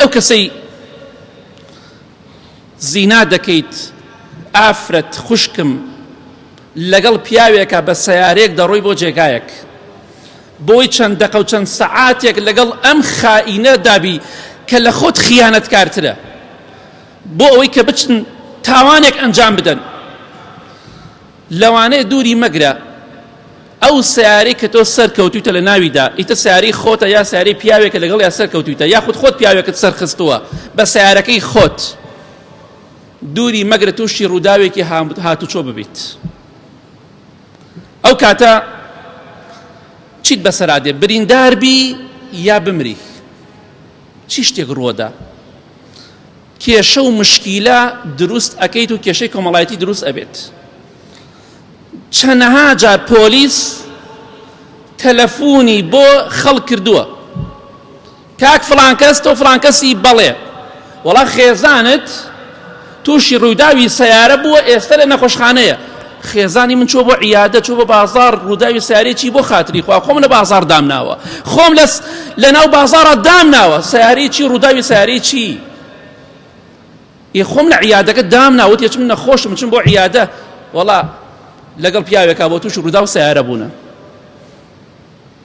ئەو کەسەی زینا دەکەیت ئافرەت خوشکم لەگەڵ پیاوێکە بە سەیارەیەک دەڕۆی بۆ جێگایەک بۆی چەند دەقە و چەند سەعاتێک لەگەڵ ئەم خائینە دابی کە لە خۆت خیانەتکارترە بۆ ئەوەی کە بچن تاوانێک ئەنجام بدەن لەوانەیە دووری مەگرە ئەو سیارەی کە تۆ سەرکەوتویتە لە ناویدا ئیتر سیارەی خۆتە یا سیارەی پیاوێکە لەگەڵ یا سەرکەوتویتە یاخود خۆت پیاوێکت سەرخستووە بە سیارەکەی خۆت دووری مەگرە تووشی ڕووداوێکی هاتوچۆ ببیت ئەو کاتە چیت بەسەرادێ برینداربی یا بمری چی شتێک ڕۆدا کێشە و مشکیلە دروست ئەکەیت و کێشەی کۆمەڵایەتی دروست ئەبێت چەندەها جار پۆلیس تەلەفۆنی بۆ خەڵک کردووە کاک فڵان کەس تۆ فڵان کەسی بەڵێ وەڵا خێزانت تووشی ڕووداوی سەیارە بووە ئێستا لە نەخۆشخانەیە خێزانی من چوە بۆ عیادە چوە بۆ بازار ڕووداوی سیارەیەکی بۆ خاتری خوا خۆم لە بازار دامناوە خۆم لە ناو بازارە دامناوە سیارەیەکی ڕووداوی سیارەیەکی خۆم لە عیادەکە دامناوت یەچ من نەخۆشم چم بۆ عیادە وەڵا لەگەڵ پیاوێکا بۆ تووشی ڕوودا و سیارە بوونە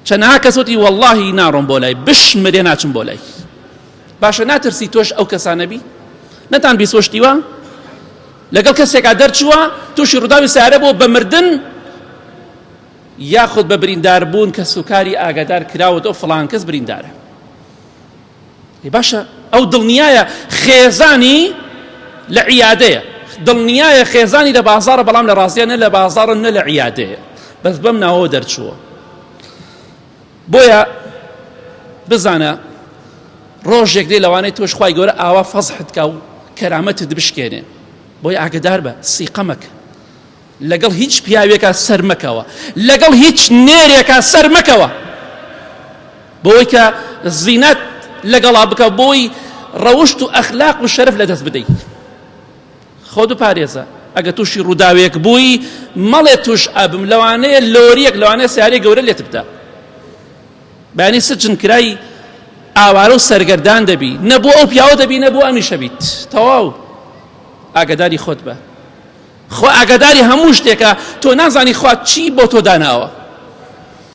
چەندەها کەسوتی وەڵڵاهی ناڕۆم بۆ لای بشمرێ ناچم بۆ لای باشە ناترسی تۆش ئەو کەسانەبی نەتان بیسۆشتیوە لەگەڵ کەسێکا دەرچووە تووشی ڕووداوی سیارە بۆ بە مردن یاخود بە بریندار بوون کە سوکاری ئاگادار کراوەتەوە فڵان کەس بریندارە باشە ئەو دڵنیایە خێزانی لە عیادەیە دڵنیایە خێزانی لە بازارە بەڵام لە ڕاستیە نە لە بازارە نە لە عیادەیە بەس بەم ناوەوە دەرچووە بۆیە بزانە ڕۆژێک دێ لەوانەیە تۆش خوای گەورە ئاوا فەزحت کا و کەرامەتت بشکێنێ بۆیە ئاگدار بە سیقە مەکە لەگەڵ هیچ پیاوێکە سەر مەکەوە لەگەڵ هیچ نێرێکە سەر مەکەوە بۆی کە زینەت لەگەڵا بکە بۆی ڕەوشت و ئەخلاق و شەرف لەدەست بدەیت خۆت و پارێزە ئەگە تووشی ڕووداوێک بووی مەڵێ توش ئەبم لەوانەیە لۆریەک لەوانەیە سیارەی گەورە لێت بدە بەیانی سجن کرای ئاوارە و سەرگەردان دەبی نەبوو ئەو پیاوە دەبی نەبوو ئەمیشە بیت تەواو ئاگداری خۆت بە خۆ ئاگداری هەموو شتێکە تۆ نازانی خوا چی بۆ تۆ داناوە